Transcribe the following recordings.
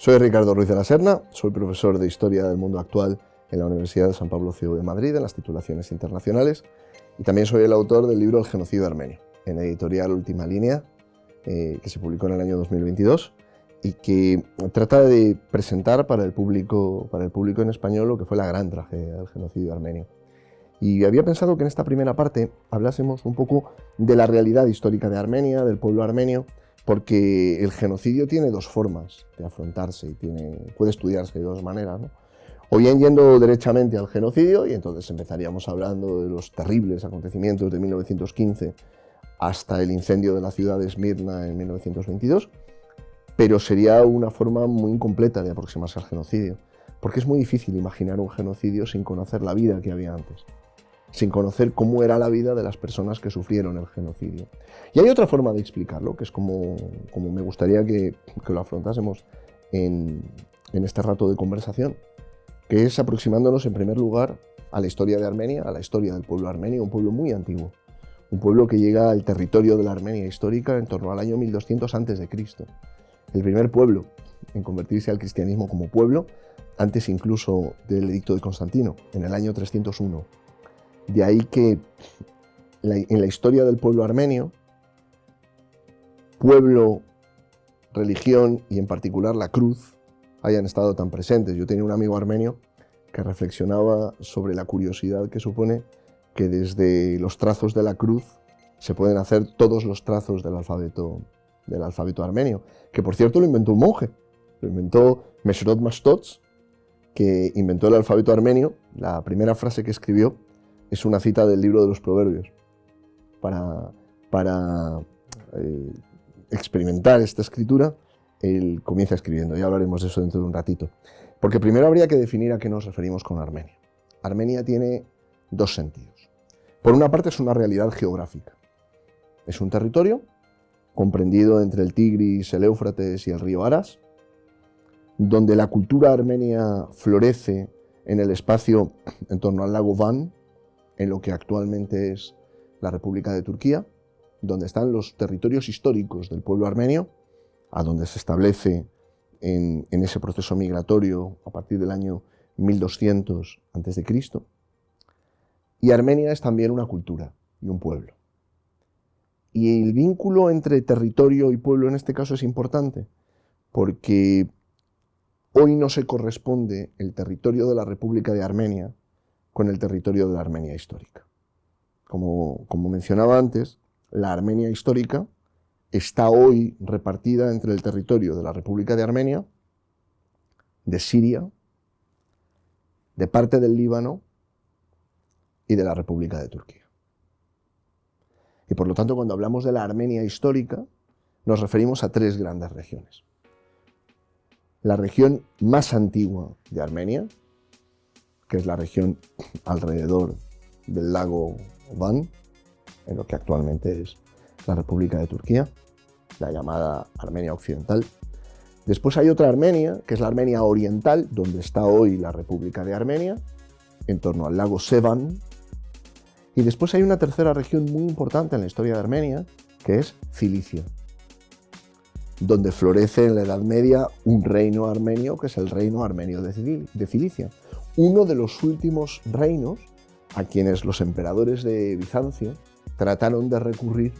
Soy Ricardo Ruiz de la Serna, soy profesor de Historia del Mundo Actual en la Universidad de San Pablo CEU de Madrid, en las titulaciones internacionales, y también soy el autor del libro El genocidio armenio, en editorial Última Línea, que se publicó en el año 2022 y que trata de presentar para el público en español lo que fue la gran tragedia del genocidio armenio. Y había pensado que en esta primera parte hablásemos un poco de la realidad histórica de Armenia, del pueblo armenio, porque el genocidio tiene dos formas de afrontarse y puede estudiarse de dos maneras, ¿no? O bien yendo derechamente al genocidio, y entonces empezaríamos hablando de los terribles acontecimientos de 1915 hasta el incendio de la ciudad de Esmirna en 1922, pero sería una forma muy incompleta de aproximarse al genocidio, porque es muy difícil imaginar un genocidio sin conocer la vida que había antes, sin conocer cómo era la vida de las personas que sufrieron el genocidio. Y hay otra forma de explicarlo, que es como me gustaría que lo afrontásemos en este rato de conversación, que es aproximándonos en primer lugar a la historia de Armenia, a la historia del pueblo armenio, un pueblo muy antiguo, un pueblo que llega al territorio de la Armenia histórica en torno al año 1200 a.C., el primer pueblo en convertirse al cristianismo como pueblo, antes incluso del edicto de Constantino, en el año 301. De ahí que en la historia del pueblo armenio, pueblo, religión y en particular la cruz hayan estado tan presentes. Yo tenía un amigo armenio que reflexionaba sobre la curiosidad que supone que desde los trazos de la cruz se pueden hacer todos los trazos del alfabeto armenio, que por cierto lo inventó un monje, lo inventó Mesrot Mashtots, que inventó el alfabeto armenio. La primera frase que escribió es una cita del libro de los Proverbios. Para experimentar esta escritura, él comienza escribiendo. Ya hablaremos de eso dentro de un ratito. Porque primero habría que definir a qué nos referimos con Armenia. Armenia tiene dos sentidos. Por una parte es una realidad geográfica. Es un territorio comprendido entre el Tigris, el Éufrates y el río Aras, donde la cultura armenia florece en el espacio en torno al lago Van, en lo que actualmente es la República de Turquía, donde están los territorios históricos del pueblo armenio, a donde se establece en ese proceso migratorio a partir del año 1200 a.C. Y Armenia es también una cultura y un pueblo. Y el vínculo entre territorio y pueblo en este caso es importante, porque hoy no se corresponde el territorio de la República de Armenia con el territorio de la Armenia histórica. Como mencionaba antes, la Armenia histórica está hoy repartida entre el territorio de la República de Armenia, de Siria, de parte del Líbano y de la República de Turquía. Y por lo tanto, cuando hablamos de la Armenia histórica, nos referimos a tres grandes regiones. La región más antigua de Armenia, que es la región alrededor del lago Van, en lo que actualmente es la República de Turquía, la llamada Armenia Occidental. Después hay otra Armenia, que es la Armenia Oriental, donde está hoy la República de Armenia, en torno al lago Sevan. Y después hay una tercera región muy importante en la historia de Armenia, que es Cilicia, donde florece en la Edad Media un reino armenio, que es el reino armenio de Cilicia, uno de los últimos reinos a quienes los emperadores de Bizancio trataron de recurrir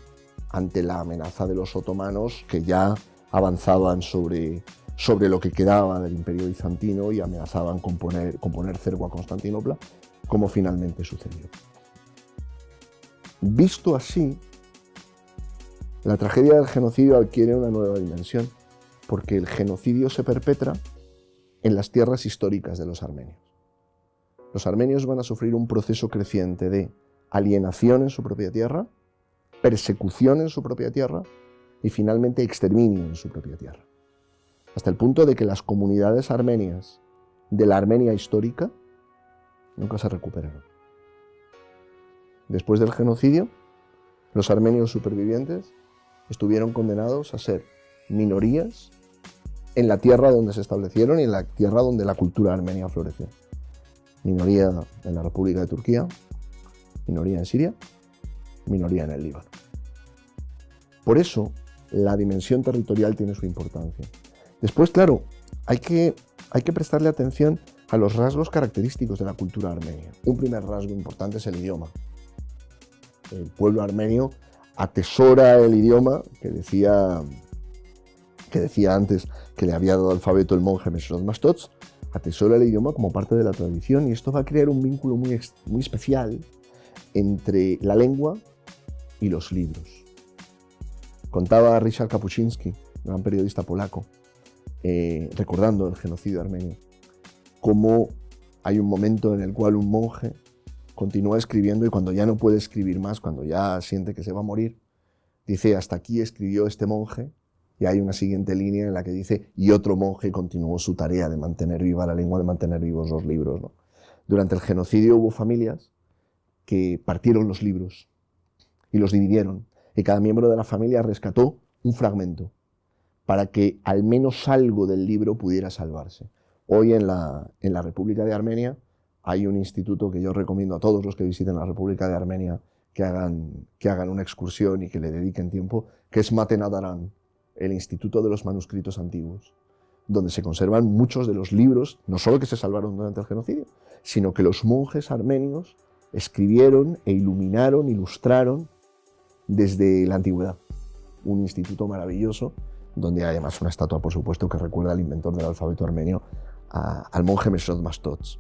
ante la amenaza de los otomanos, que ya avanzaban sobre lo que quedaba del imperio bizantino y amenazaban con poner cerco a Constantinopla, como finalmente sucedió. Visto así, la tragedia del genocidio adquiere una nueva dimensión, porque el genocidio se perpetra en las tierras históricas de los armenios. Los armenios van a sufrir un proceso creciente de alienación en su propia tierra, persecución en su propia tierra y finalmente exterminio en su propia tierra. Hasta el punto de que las comunidades armenias de la Armenia histórica nunca se recuperaron. Después del genocidio, los armenios supervivientes estuvieron condenados a ser minorías en la tierra donde se establecieron y en la tierra donde la cultura armenia floreció. Minoría en la República de Turquía, minoría en Siria, minoría en el Líbano. Por eso, la dimensión territorial tiene su importancia. Después, claro, hay que prestarle atención a los rasgos característicos de la cultura armenia. Un primer rasgo importante es el idioma. El pueblo armenio atesora el idioma que decía antes que le había dado alfabeto el monje Mesrot Mastots, atesora el idioma como parte de la tradición, y esto va a crear un vínculo muy especial entre la lengua y los libros. Contaba Ryszard Kapuscinski, gran periodista polaco, recordando el genocidio armenio, cómo hay un momento en el cual un monje continúa escribiendo y cuando ya no puede escribir más, cuando ya siente que se va a morir, dice: hasta aquí escribió este monje, y hay una siguiente línea en la que dice: y otro monje continuó su tarea de mantener viva la lengua, de mantener vivos los libros, ¿no? Durante el genocidio hubo familias que partieron los libros y los dividieron, y cada miembro de la familia rescató un fragmento para que al menos algo del libro pudiera salvarse. Hoy en la República de Armenia hay un instituto que yo recomiendo a todos los que visiten la República de Armenia que hagan una excursión y que le dediquen tiempo, que es Mate Nadaran, el Instituto de los Manuscritos Antiguos, donde se conservan muchos de los libros, no solo que se salvaron durante el genocidio, sino que los monjes armenios escribieron e iluminaron, ilustraron desde la antigüedad. Un instituto maravilloso, donde hay además una estatua, por supuesto, que recuerda al inventor del alfabeto armenio, al monje Mesrot Mastots.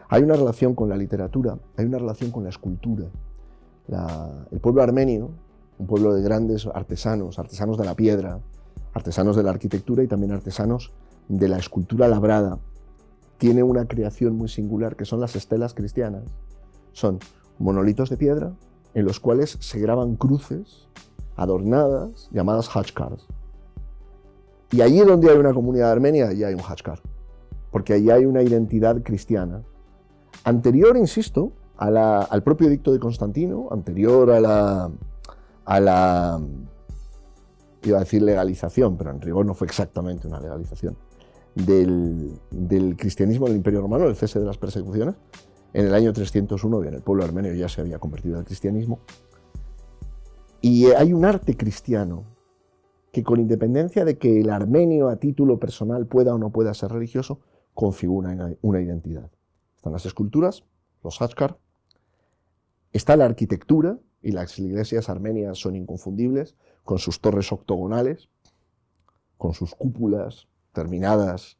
Hay una relación con la literatura, hay una relación con la escultura. El pueblo armenio, un pueblo de grandes artesanos de la piedra, artesanos de la arquitectura y también artesanos de la escultura labrada, tiene una creación muy singular que son las estelas cristianas. Son monolitos de piedra en los cuales se graban cruces adornadas llamadas hachkars. Y allí donde hay una comunidad armenia, allí hay un hachkar, porque allí hay una identidad cristiana. Anterior, insisto, al propio edicto de Constantino, anterior a la iba a decir legalización, pero en rigor no fue exactamente una legalización, del cristianismo en el Imperio Romano, el cese de las persecuciones. En el año 301, bien, el pueblo armenio ya se había convertido al cristianismo. Y hay un arte cristiano que, con independencia de que el armenio a título personal pueda o no pueda ser religioso, configura una identidad. Están las esculturas, los hachkar, está la arquitectura, y las iglesias armenias son inconfundibles, con sus torres octogonales, con sus cúpulas terminadas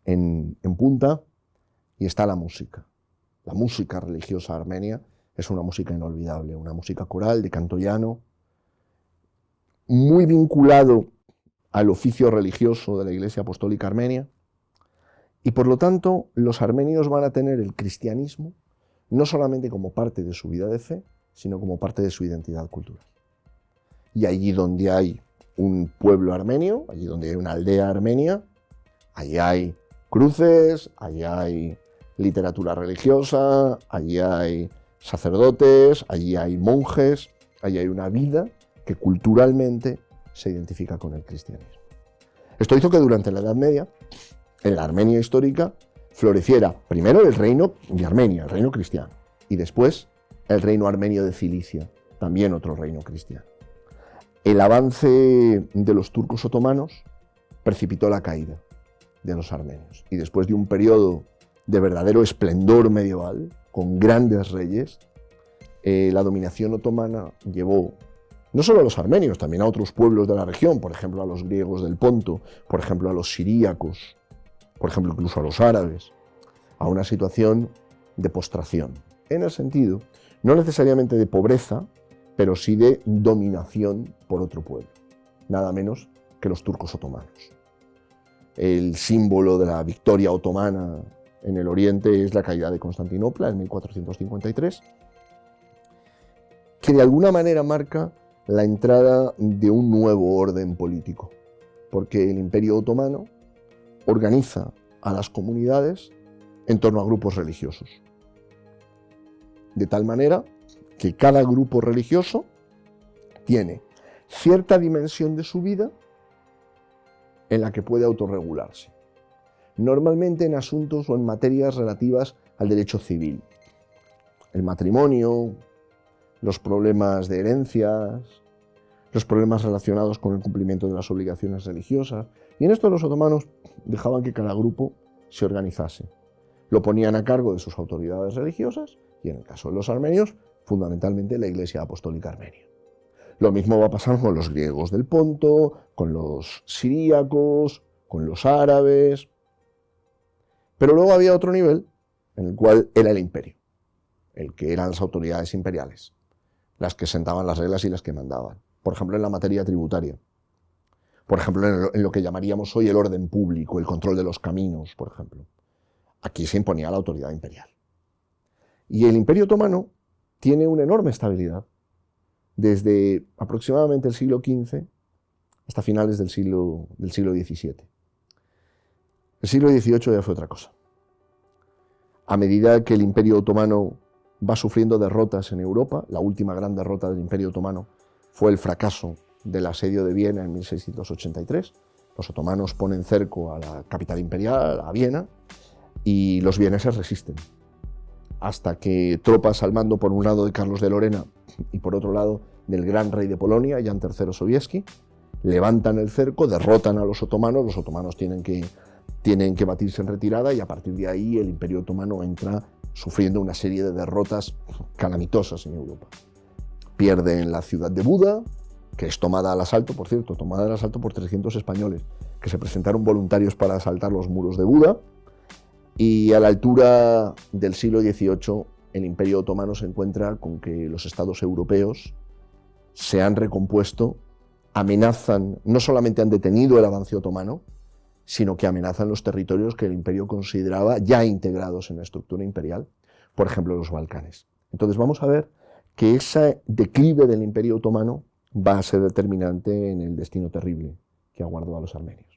en punta, y está la música. La música religiosa armenia es una música inolvidable, una música coral de canto llano, muy vinculado al oficio religioso de la Iglesia Apostólica Armenia, y por lo tanto los armenios van a tener el cristianismo no solamente como parte de su vida de fe, sino como parte de su identidad cultural. Y allí donde hay un pueblo armenio, allí donde hay una aldea armenia, allí hay cruces, allí hay literatura religiosa, allí hay sacerdotes, allí hay monjes, allí hay una vida que culturalmente se identifica con el cristianismo. Esto hizo que durante la Edad Media, en la Armenia histórica, floreciera primero el reino de Armenia, el reino cristiano, y después el reino armenio de Cilicia, también otro reino cristiano. El avance de los turcos otomanos precipitó la caída de los armenios, y después de un periodo de verdadero esplendor medieval, con grandes reyes, la dominación otomana llevó no solo a los armenios, también a otros pueblos de la región, por ejemplo a los griegos del Ponto, por ejemplo a los siríacos, por ejemplo incluso a los árabes, a una situación de postración, en el sentido no necesariamente de pobreza, pero sí de dominación por otro pueblo, nada menos que los turcos otomanos. El símbolo de la victoria otomana en el oriente es la caída de Constantinopla en 1453, que de alguna manera marca la entrada de un nuevo orden político, porque el Imperio Otomano organiza a las comunidades en torno a grupos religiosos, de tal manera que cada grupo religioso tiene cierta dimensión de su vida en la que puede autorregularse, normalmente en asuntos o en materias relativas al derecho civil, el matrimonio, los problemas de herencias, los problemas relacionados con el cumplimiento de las obligaciones religiosas, y en esto los otomanos dejaban que cada grupo se organizase. Lo ponían a cargo de sus autoridades religiosas y, en el caso de los armenios, fundamentalmente la Iglesia Apostólica Armenia. Lo mismo va a pasar con los griegos del Ponto, con los siríacos, con los árabes. Pero luego había otro nivel en el cual era el imperio, el que eran las autoridades imperiales, las que sentaban las reglas y las que mandaban. Por ejemplo, en la materia tributaria. Por ejemplo, en lo que llamaríamos hoy el orden público, el control de los caminos, por ejemplo. Aquí se imponía la autoridad imperial. Y el Imperio Otomano tiene una enorme estabilidad desde aproximadamente el siglo XV hasta finales del siglo XVII. El siglo XVIII ya fue otra cosa. A medida que el Imperio Otomano va sufriendo derrotas en Europa, la última gran derrota del Imperio Otomano fue el fracaso del asedio de Viena en 1683. Los otomanos ponen cerco a la capital imperial, a Viena, y los vieneses resisten, hasta que tropas al mando por un lado de Carlos de Lorena y por otro lado del gran rey de Polonia, Jan III Sobieski, levantan el cerco, derrotan a los otomanos tienen que batirse en retirada, y a partir de ahí el Imperio Otomano entra sufriendo una serie de derrotas calamitosas en Europa. Pierden la ciudad de Buda, que es tomada al asalto, por cierto, tomada al asalto por 300 españoles que se presentaron voluntarios para asaltar los muros de Buda. Y a la altura del siglo XVIII, el Imperio Otomano se encuentra con que los estados europeos se han recompuesto, amenazan, no solamente han detenido el avance otomano, sino que amenazan los territorios que el imperio consideraba ya integrados en la estructura imperial, por ejemplo los Balcanes. Entonces vamos a ver que ese declive del Imperio Otomano va a ser determinante en el destino terrible que aguardó a los armenios.